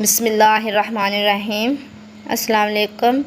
بسم اللہ الرحمن الرحیم۔ السلام علیکم۔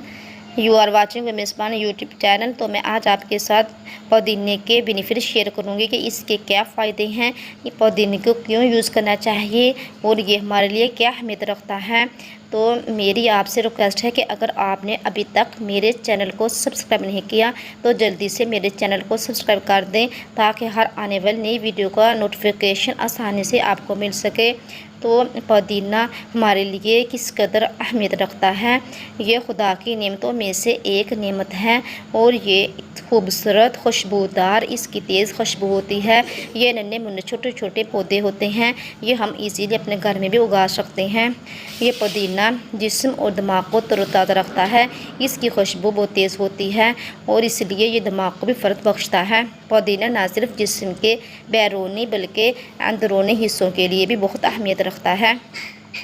یو آر واچنگ اے میزبان یوٹیوب چینل۔ تو میں آج آپ کے ساتھ پودینے کے بینیفٹ شیئر کروں گی کہ اس کے کیا فائدے ہیں، یہ پودینے کو کیوں یوز کرنا چاہیے اور یہ ہمارے لیے کیا اہمیت رکھتا ہے۔ تو میری آپ سے ریکویسٹ ہے کہ اگر آپ نے ابھی تک میرے چینل کو سبسکرائب نہیں کیا تو جلدی سے میرے چینل کو سبسکرائب کر دیں تاکہ ہر آنے والی نئی ویڈیو کا نوٹیفیکیشن آسانی سے آپ کو مل سکے۔ تو پودینہ ہمارے لیے کس قدر اہمیت رکھتا ہے، یہ خدا کی نعمتوں میں سے ایک نعمت ہے اور یہ خوبصورت خوشبودار، اس کی تیز خوشبو ہوتی ہے۔ یہ ننھے منھے چھوٹے چھوٹے پودے ہوتے ہیں، یہ ہم ایزیلی اپنے گھر میں بھی اگا سکتے ہیں۔ یہ پودینہ جسم اور دماغ کو تر و تازہ رکھتا ہے، اس کی خوشبو بہت تیز ہوتی ہے اور اس لیے یہ دماغ کو بھی فرق بخشتا ہے۔ پودینہ نہ صرف جسم کے بیرونی بلکہ اندرونی حصوں کے لیے بھی بہت اہمیت رکھتا ہے۔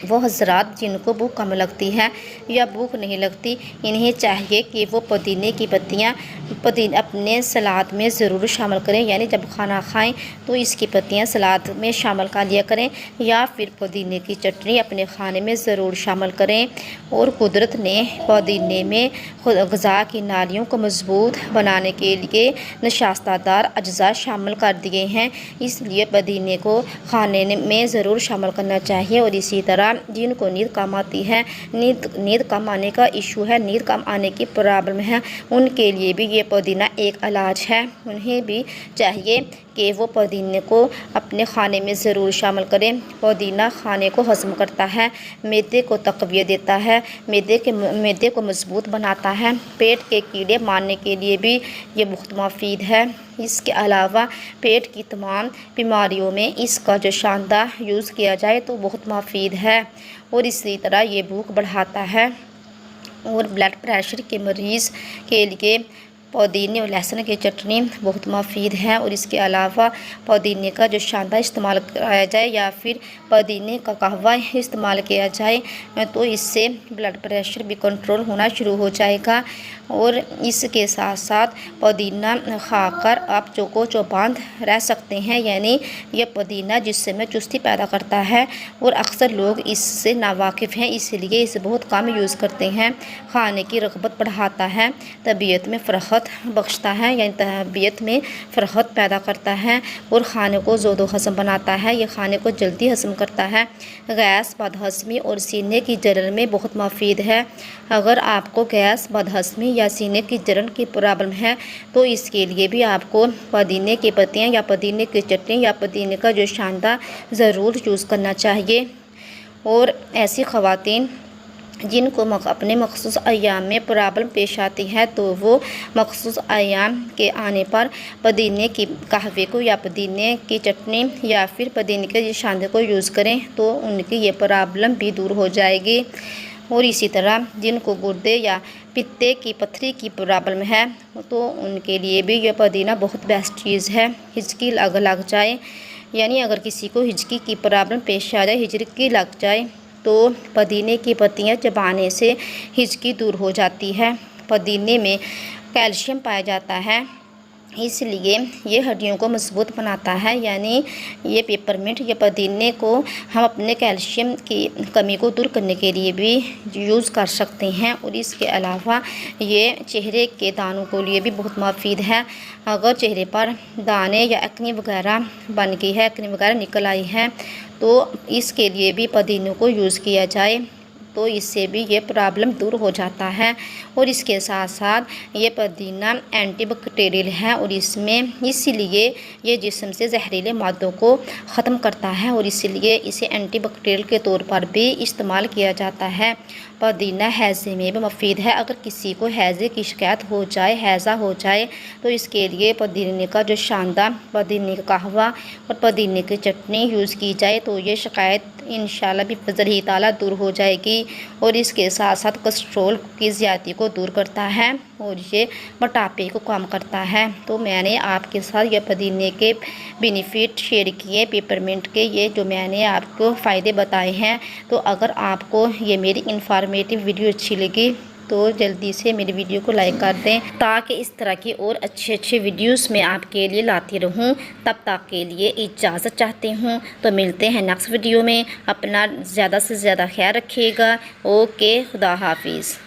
وہ حضرات جن کو بھوک کم لگتی ہے یا بھوک نہیں لگتی، انہیں چاہیے کہ وہ پودینے کی پتیاں اپنے سلاد میں ضرور شامل کریں، یعنی جب کھانا کھائیں تو اس کی پتیاں سلاد میں شامل کر لیا کریں یا پھر پودینے کی چٹنی اپنے کھانے میں ضرور شامل کریں۔ اور قدرت نے پودینے میں غذا کی نالیوں کو مضبوط بنانے کے لیے نشاستہ دار اجزاء شامل کر دیے ہیں، اس لیے پودینے کو کھانے میں ضرور شامل کرنا چاہیے۔ اور اسی طرح جن کو نیند کم آتی ہے، نیند کم آنے کا ایشو ہے، نیند کم آنے کی پرابلم ہے، ان کے لیے بھی یہ پودینہ ایک علاج ہے۔ انہیں بھی چاہیے کہ وہ پودینے کو اپنے کھانے میں ضرور شامل کریں۔ پودینہ کھانے کو ہضم کرتا ہے، معدے کو تقویت دیتا ہے، معدے کو مضبوط بناتا ہے، پیٹ کے کیڑے مارنے کے لیے بھی یہ بہت مفید ہے۔ اس کے علاوہ پیٹ کی تمام بیماریوں میں اس کا جو شاندار یوز کیا جائے تو بہت مفید ہے۔ اور اسی طرح یہ بھوک بڑھاتا ہے اور بلڈ پریشر کے مریض کے لیے پودینے اور لہسن کی چٹنی بہت مفید ہے۔ اور اس کے علاوہ پودینے کا جو شاندار استعمال کیا جائے یا پھر پودینے کا قہوہ استعمال کیا جائے تو اس سے بلڈ پریشر بھی کنٹرول ہونا شروع ہو جائے گا۔ اور اس کے ساتھ ساتھ پودینہ کھا کر آپ چوبند رہ سکتے ہیں، یعنی یہ پودینہ جسم میں چستی پیدا کرتا ہے اور اکثر لوگ اس سے ناواقف ہیں، اس لیے اسے بہت کم یوز کرتے ہیں۔ کھانے کی رغبت بڑھاتا ہے، طبیعت میں فرحت بخشتا ہے، یعنی طبیعت میں فرحت پیدا کرتا ہے اور کھانے کو زود و ہضم بناتا ہے، یہ کھانے کو جلدی ہضم کرتا ہے۔ گیس، بدہضمی اور سینے کی جلن میں بہت مفید ہے۔ اگر آپ کو گیس، بدہضمی یا سینے کی جلن کی پرابلم ہے تو اس کے لیے بھی آپ کو پودینے کی پتیاں یا پودینے کی چٹنی یا پودینے کا جو شاندار ضرور یوز کرنا چاہیے۔ اور ایسی خواتین جن کو اپنے مخصوص ایام میں پرابلم پیش آتی ہے تو وہ مخصوص ایام کے آنے پر پودینے کی قہوے کو یا پودینے کی چٹنی یا پھر پودینے کے شاندار کو یوز کریں تو ان کی یہ پرابلم بھی دور ہو جائے گی۔ اور اسی طرح جن کو گردے یا پتے کی پتھری کی پرابلم ہے تو ان کے لیے بھی یہ پودینہ بہت بیسٹ چیز ہے۔ ہچکی لگ جائے، یعنی اگر کسی کو ہچکی کی پرابلم پیش آ جائے، ہچکی لگ جائے تو پودینے کی پتیاں چبانے سے ہچکی دور ہو جاتی ہے۔ پودینے میں کیلشیم پایا جاتا ہے، اس لیے یہ ہڈیوں کو مضبوط بناتا ہے، یعنی یہ پیپرمنٹ یا پودینے کو ہم اپنے کیلشیم کی کمی کو دور کرنے کے لیے بھی یوز کر سکتے ہیں۔ اور اس کے علاوہ یہ چہرے کے دانوں کے لیے بھی بہت مفید ہے۔ اگر چہرے پر دانے یا ایکنی وغیرہ بن گئی ہے، ایکنی وغیرہ نکل آئی ہے تو اس کے لیے بھی پودینے کو یوز کیا جائے تو اس سے بھی یہ پرابلم دور ہو جاتا ہے۔ اور اس کے ساتھ ساتھ یہ پودینہ اینٹی بیکٹیریل ہے اور اس لیے یہ جسم سے زہریلے مادوں کو ختم کرتا ہے اور اس لیے اسے اینٹی بیکٹیریل کے طور پر بھی استعمال کیا جاتا ہے۔ پودینہ ہیضے میں بھی مفید ہے، اگر کسی کو ہیضے کی شکایت ہو جائے، ہیضہ ہو جائے تو اس کے لیے پودینے کا جو شاندار پودینے کا قہوہ اور پودینے کی چٹنی یوز کی جائے تو یہ شکایت انشاءاللہ بفضل ہی تعالیٰ دور ہو جائے گی۔ اور اس کے ساتھ ساتھ کولیسٹرول کی زیادتی کو دور کرتا ہے اور یہ موٹاپے کو کم کرتا ہے۔ تو میں نے آپ کے ساتھ یہ پودینے کے بینیفٹ شیئر کیے، پیپرمنٹ کے یہ جو میں نے آپ کو فائدے بتائے ہیں۔ تو اگر آپ کو یہ میری انفارمیٹیو ویڈیو اچھی لگی تو جلدی سے میری ویڈیو کو لائک کر دیں تاکہ اس طرح کی اور اچھے ویڈیوز میں آپ کے لیے لاتی رہوں۔ تب تک کے لیے اجازت چاہتی ہوں، تو ملتے ہیں نیکسٹ ویڈیو میں۔ اپنا زیادہ سے زیادہ خیال رکھیے گا۔ اوکے، خدا حافظ۔